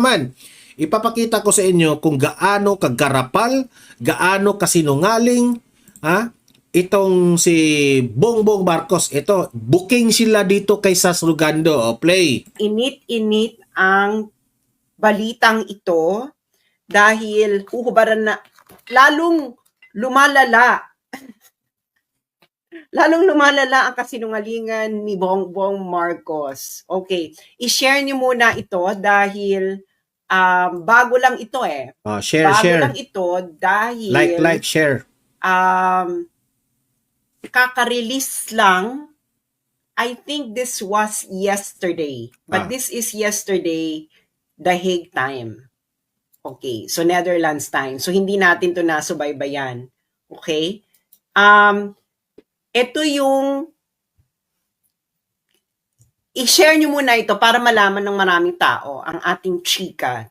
Man, ipapakita ko sa inyo kung gaano kagarapal, gaano kasinungaling, itong si Bongbong Marcos. Ito, booking sila dito kay Sas Rugando. O, play. Init-init ang balitang ito dahil huhubaran na lalong lumalala ang kasinungalingan ni Bongbong Marcos. Okay, i-share niyo muna ito dahil bago lang ito eh. Share, bago share. lang ito dahil Like, share. Kaka-release lang. I think this was yesterday. But this is yesterday, The Hague time. Okay, so Netherlands time. So hindi natin to nasubaybayan. Okay? Ito yung i-share nyo muna ito para malaman ng maraming tao ang ating chika.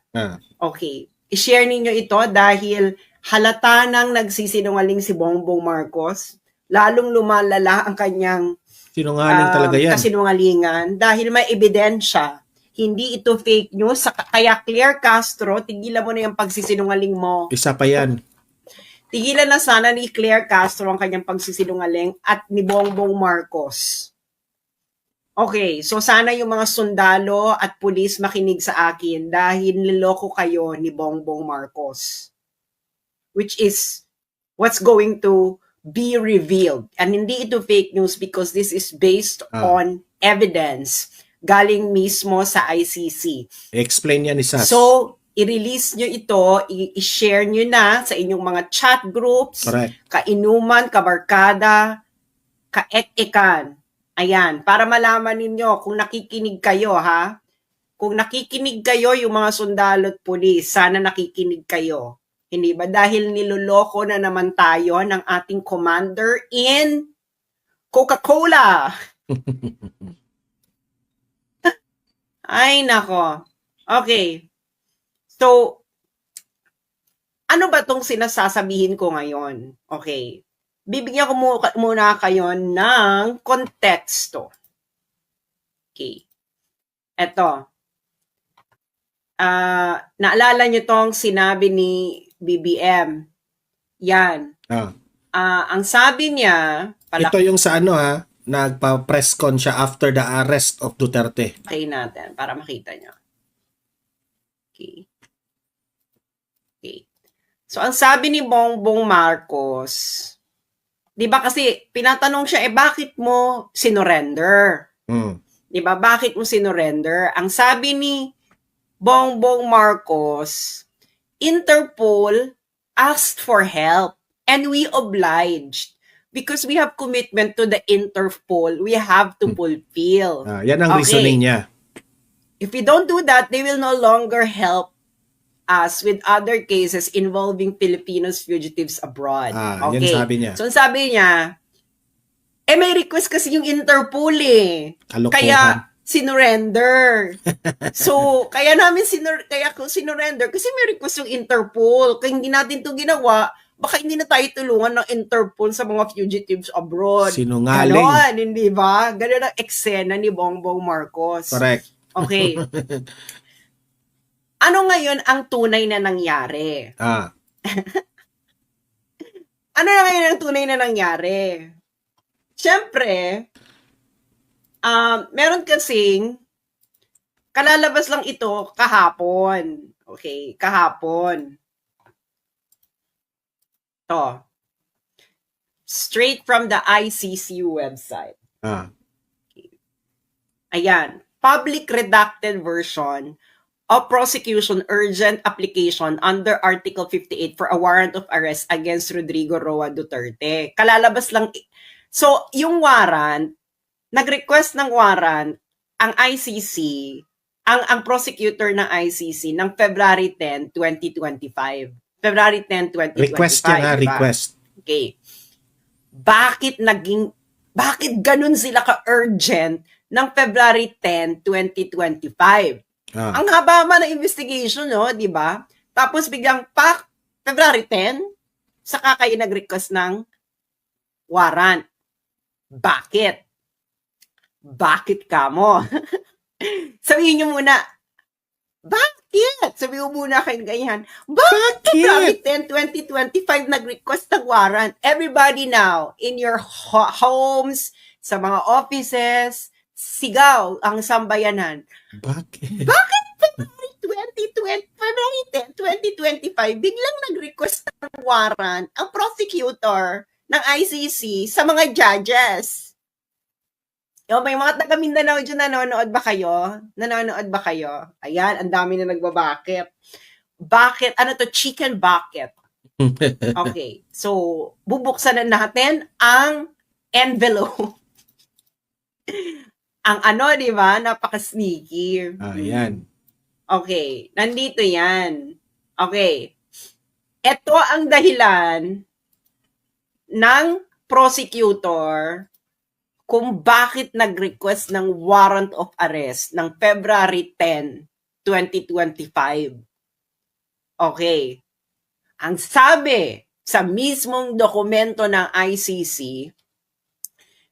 Okay. I-share ninyo ito dahil halata nang nagsisinungaling si Bongbong Marcos. Lalong lumalala ang kanyang Sinungaling talaga yan. kasinungalingan dahil may ebidensya. Hindi ito fake news. Kaya Claire Castro, tigilan mo na yung pagsisinungaling mo. Isa pa yan. Tigilan na sana ni Claire Castro ang kanyang pagsisinungaling at ni Bongbong Marcos. Okay, so sana yung mga sundalo at pulis makinig sa akin dahil niloko kayo ni Bongbong Marcos. Which is what's going to be revealed. And hindi ito fake news because this is based on evidence galing mismo sa ICC. Explain yan ni Sas. So, i-release nyo ito, i-share nyo na sa inyong mga chat groups, Correct. kainuman, kabarkada, kaek-ekan. Ayan, para malaman ninyo kung nakikinig kayo, ha? Kung nakikinig kayo, yung mga sundalo at pulis, sana nakikinig kayo. Hindi ba? Dahil niloloko na naman tayo ng ating commander in Coca-Cola. Ay, nako. Okay. So, ano ba tong sinasasabihin ko ngayon? Okay. Bibigyan ko muna kayo ng konteksto. Okay. Eto. Naalala nyo tong sinabi ni BBM. Yan. Ang sabi niya... Ito yung sa ano nagpa-press con siya after the arrest of Duterte. Okay natin, para makita nyo. Okay. Okay. So, ang sabi ni Bongbong Marcos, di ba kasi pinatanong siya, bakit mo sinurrender? Di ba, bakit mo sinurrender? Ang sabi ni Bongbong Marcos, Interpol asked for help and we obliged. Because we have commitment to the Interpol, we have to fulfill. Yan ang reasoning niya. If we don't do that, they will no longer help us with other cases involving Filipinos fugitives abroad. Yan sabi niya. So, sabi niya, may request kasi yung Interpol Kalokohan. Kaya, sinurrender. So, kaya ko sinurrender kasi may request yung Interpol. Kaya hindi natin ito ginawa, baka hindi na tayo tulungan ng Interpol sa mga fugitives abroad. Sinungaling. Ganon, hindi ba? Ganon ang eksena ni Bongbong Marcos. Correct. Okay. Ano ngayon ang tunay na nangyari? Ano na ngayon ang tunay na nangyari? Siyempre, meron kasing, kalalabas lang ito kahapon. Okay, kahapon. To. Straight from the ICC website. Okay. Ayan. Public redacted version of prosecution urgent application under Article 58 for a warrant of arrest against Rodrigo Roa Duterte. Kalalabas lang. So, yung warrant, nag-request ng warrant ang ICC, ang prosecutor ng ICC ng February 10, 2025. February 10, 2025. Request yan diba? Request. Okay. Bakit ganun sila ka-urgent ng February 10, 2025? Ang haba man ng investigation, no, di ba? Tapos biglang February 10, saka kayo nag-request ng warrant. Bakit? Bakit ka mo? Sabihin nyo muna, bakit Bakit? Sabi mo muna kayo ganyan. Bakit February 10, 2025 nag-request ng warrant? Everybody now, in your homes, sa mga offices, sigaw ang sambayanan. Bakit? Bakit February 10, 2025, biglang nag-request ng warrant ang prosecutor ng ICC sa mga judges? May mga taga Mindanao dyan, nanonood ba kayo? Nanonood ba kayo? Ayan, ang dami na nagbabakit. Bakit? Ano to? Chicken bucket. Okay. So, bubuksan na natin ang envelope. Ang di ba? Napaka-sneaky. Ayan. Okay. Nandito yan. Okay. Ito ang dahilan ng prosecutor kung bakit nag-request ng warrant of arrest ng February 10, 2025. Okay. Ang sabi sa mismong dokumento ng ICC,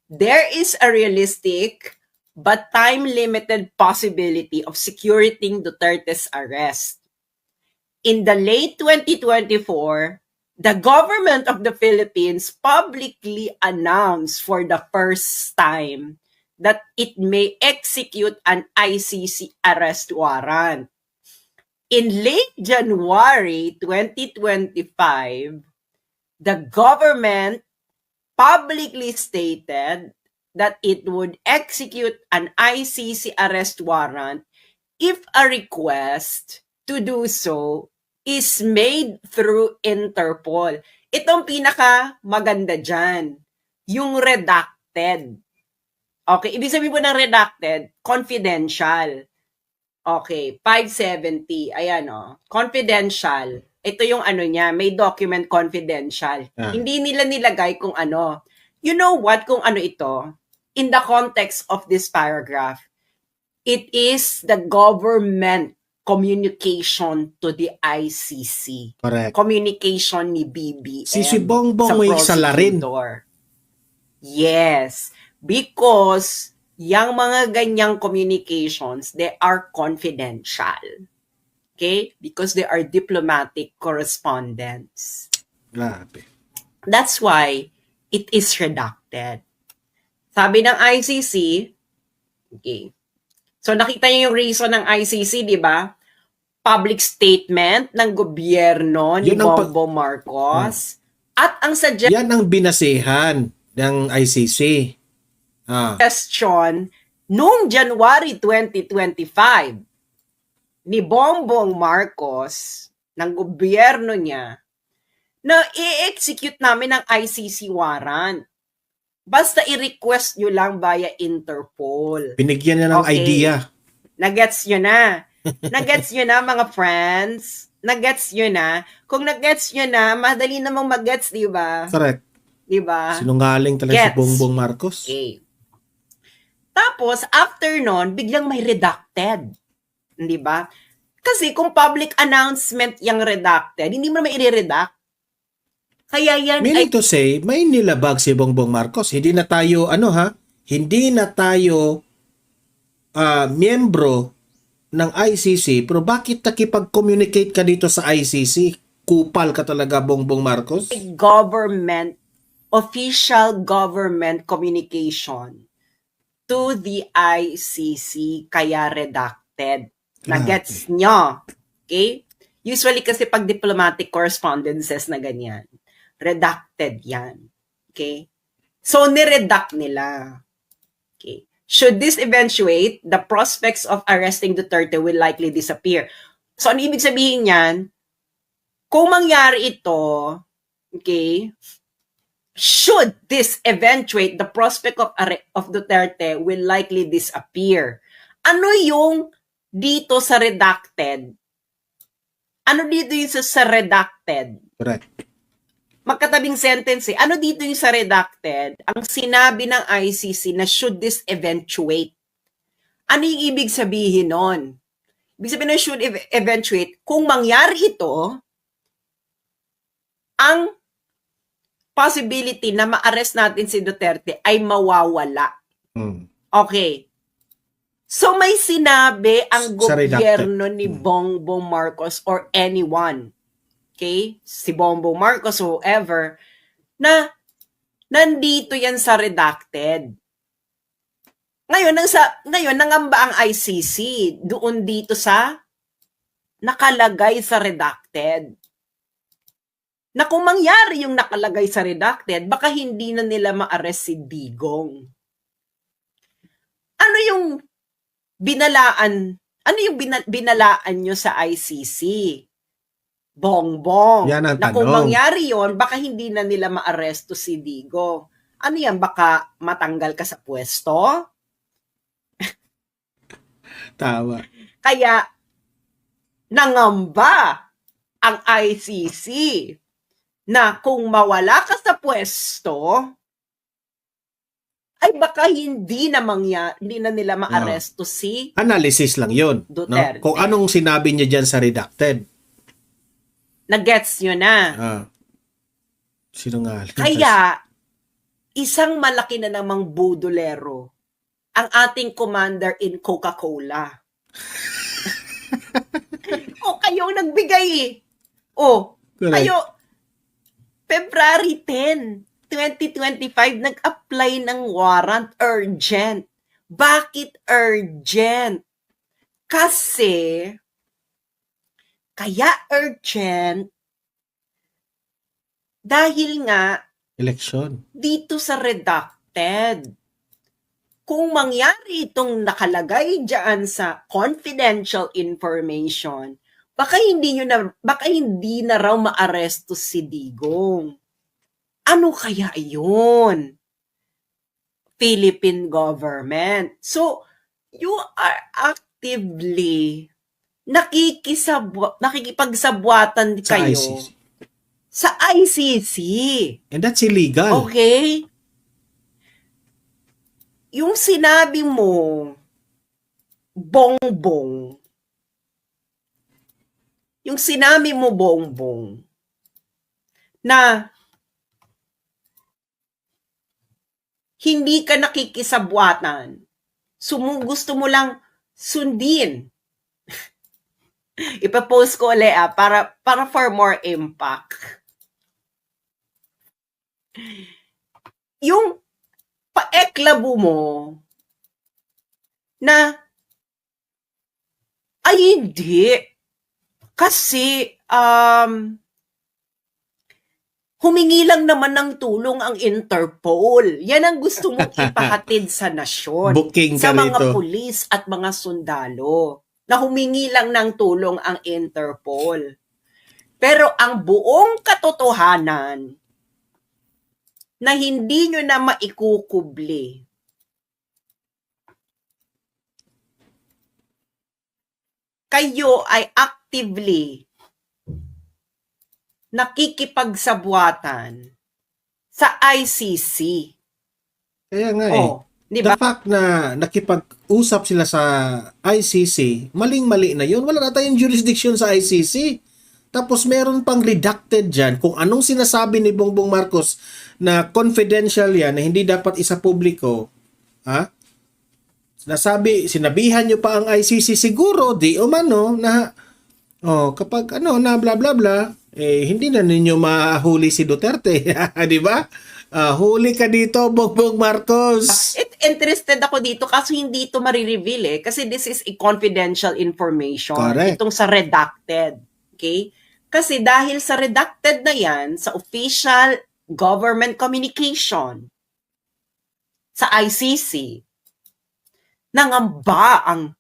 there is a realistic but time-limited possibility of securing Duterte's arrest. In the late 2024, the government of the Philippines publicly announced for the first time that it may execute an ICC arrest warrant. In late January 2025, the government publicly stated that it would execute an ICC arrest warrant if a request to do so is made through Interpol. Itong pinaka maganda dyan, yung redacted. Okay, ibig sabihin po ng redacted, confidential. Okay, 570, ayan confidential. Ito yung niya, may document confidential. Hindi nila nilagay kung ano. You know what, kung ano ito? In the context of this paragraph, it is the government communication to the ICC. Correct. Communication ni BBM si Bongbong may salarin. Yes. Because yung mga ganyang communications, they are confidential. Okay? Because they are diplomatic correspondence. Grabe. That's why it is redacted. Sabi ng ICC, okay. So nakita niyo yung reason ng ICC, di ba? Public statement ng gobyerno ni Bongbong Marcos at ang yan ang binasehan ng ICC. Suggestion noong January 2025 ni Bongbong Marcos ng gobyerno niya na i-execute namin ang ICC warrant. Basta i-request nyo lang via Interpol. Binigyan niya ng idea. Nagets nyo na. Nagets nyo na, mga friends. Nagets nyo na. Kung nagets nyo na, madali namang magets, di ba? Correct. Di ba? Sinungaling talaga si Bongbong Marcos. Okay. Tapos, after nun, biglang may redacted. Di ba? Kasi kung public announcement yung redacted, hindi mo naman i-redact. Kaya yan Meaning to say, may nilabag si Bongbong Marcos. Hindi na tayo, hindi na tayo miyembro ng ICC, pero bakit nakipag-communicate ka dito sa ICC? Kupal ka talaga, Bongbong Marcos? Official government communication to the ICC, kaya redacted. Nagets nyo? Okay? Usually kasi pag diplomatic correspondences na ganyan, redacted yan. Okay? So, niredact nila. Okay. Should this eventuate, the prospects of arresting Duterte will likely disappear. So, ano ibig sabihin yan? Kung mangyari ito, okay, should this eventuate, the prospect of Duterte will likely disappear. Ano yung dito sa redacted? Ano dito yung sa redacted? Correct. Magkatabing sentence Ano dito yung sa redacted? Ang sinabi ng ICC na should this eventuate. Ano yung ibig sabihin nun? Ibig sabihin na should eventuate, kung mangyari ito, ang possibility na ma-arrest natin si Duterte ay mawawala. Okay. So may sinabi ang Sa redacted. gobyerno ni Bongbong Marcos or anyone, okay? Si Bongbong Marcos, whoever, na nandito yan sa redacted. Ngayon nangamba ang ICC doon dito sa nakalagay sa redacted. Na kung mangyari yung nakalagay sa redacted, baka hindi na nila ma-arrest si Digong. Ano yung binalaan nyo sa ICC? Bongbong. Yan ang Na kung tanong. mangyari yon, baka hindi na nila ma-arresto si Digo. Ano yan? Baka matanggal ka sa pwesto? Tawa. Kaya, nangamba ang ICC na kung mawala ka sa pwesto, ay baka hindi na nila ma-arresto si Analysis lang yun. No? Duterte. Kung anong sinabi niya dyan sa redacted. na-gets nyo na. Sinungaling. Kaya, isang malaki na namang budolero ang ating commander in Coca-Cola. O, kayo nagbigay eh. O, Correct. kayo, February 10, 2025, nag-apply ng warrant urgent. Bakit urgent? Kasi, kaya urgent, dahil nga, Election. dito sa redacted, kung mangyari itong nakalagay diyan sa confidential information, baka hindi na raw maaresto si Digong. Ano kaya 'yun? Philippine government. So, you are actively nakikipagsabwatan Sa kayo ICC. sa ICC. And that's illegal. Okay? Yung sinabi mo, Bongbong, na hindi ka nakikisabwatan, gusto mo lang sundin. Ipapost ko ulit para for more impact. Yung paeklabo mo na ay hindi. Kasi humingi lang naman ng tulong ang Interpol. Yan ang gusto mong ipahatid sa nasyon. Booking sa ka mga rito. pulis at mga sundalo. Na humingi lang ng tulong ang Interpol. Pero ang buong katotohanan na hindi nyo na maikukubli, kayo ay actively nakikipagsabwatan sa ICC. Kaya nga eh. Di The ba? fact na nakipag-usap sila sa ICC, maling-mali na yun. Wala na tayong jurisdiction sa ICC. Tapos meron pang redacted dyan kung anong sinasabi ni Bongbong Marcos na confidential yan, na hindi dapat isa publiko. Ha? Sinabihan nyo pa ang ICC siguro, di umano, na kapag na bla bla bla, hindi na ninyo mahuli si Duterte. Di ba? Huli ka dito, Bongbong Marcos. Interested ako dito kasi hindi ito marireveal kasi this is a confidential information. Correct. Itong sa redacted. Okay? Kasi dahil sa redacted na yan, sa official government communication, sa ICC, nangamba ang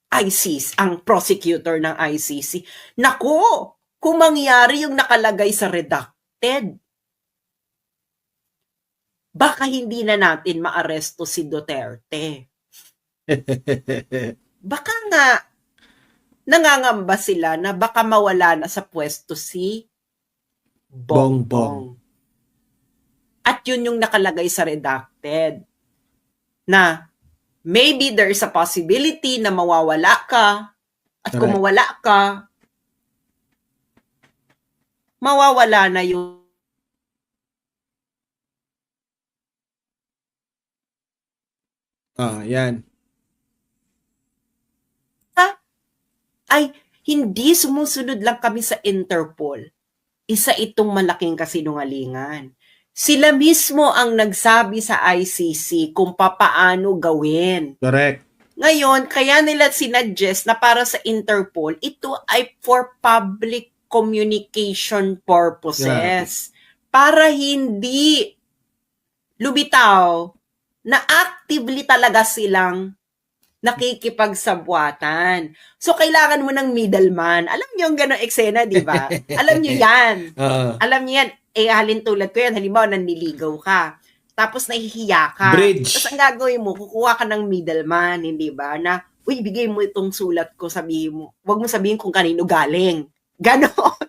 ICC, ang prosecutor ng ICC. Naku, kung mangyari yung nakalagay sa redacted, baka hindi na natin maaresto si Duterte. Baka nga, nangangamba sila na baka mawala na sa pwesto si Bongbong. At yun yung nakalagay sa redacted. Na maybe there is a possibility na mawawala ka. At kung mawala ka, mawawala na yung yan. ay hindi sumusunod lang kami sa Interpol. Isa itong malaking kasinungalingan. Sila mismo ang nagsabi sa ICC kung papaano gawin. Correct. Ngayon, kaya nila sinuggest na para sa Interpol, ito ay for public communication purposes. Para hindi lumitaw na actively talaga silang nakikipagsabwatan. So, kailangan mo ng middleman. Alam niyo yung gano'ng eksena, di ba? Alam niyo yan. Alam niyo yan. Halin tulad ko yan. Halimbawa, nanliligaw ka. Tapos nahihiya ka. Bridge. Tapos ang gagawin mo, kukuha ka ng middleman, hindi ba? Na, uy, bigay mo itong sulat ko, sabihin mo. Huwag mo sabihin kung kanino galing. Ganon.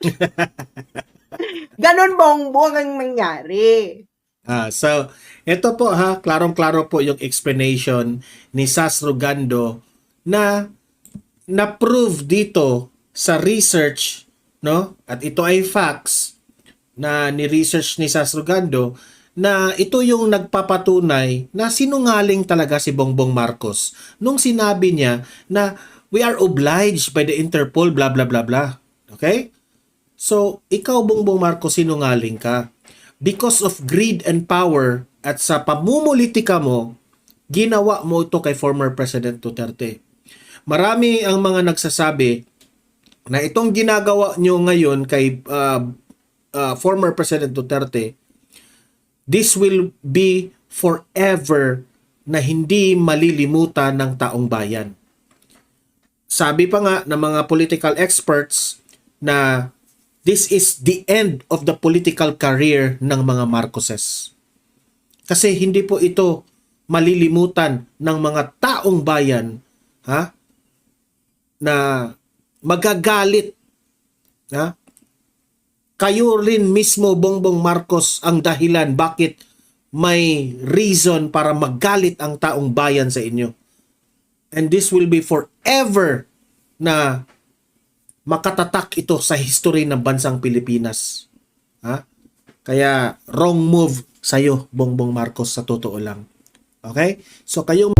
Ganon bongbong ang nangyari. So, ito po ha, klarong-klaro po yung explanation ni Sas Rugando na na-prove dito sa research, no? At ito ay facts na ni-research ni Sas Rugando na ito yung nagpapatunay na sinungaling talaga si Bongbong Marcos nung sinabi niya na we are obliged by the Interpol, blah blah blah blah. Okay? So, ikaw Bongbong Marcos, sinungaling ka. Because of greed and power at sa pamumulitika mo, ginawa mo ito kay former President Duterte. Marami ang mga nagsasabi na itong ginagawa nyo ngayon kay former President Duterte, this will be forever na hindi malilimutan ng taong bayan. Sabi pa nga ng mga political experts na this is the end of the political career ng mga Marcoses. Kasi hindi po ito malilimutan ng mga taong bayan, ha? Na magagalit, ha? Kayo rin mismo, Bongbong Marcos, ang dahilan bakit may reason para magalit ang taong bayan sa inyo. And this will be forever na makatatak ito sa history ng bansang Pilipinas. Ha? Kaya wrong move sa'yo, Bongbong Marcos, sa totoo lang. Okay? So kayong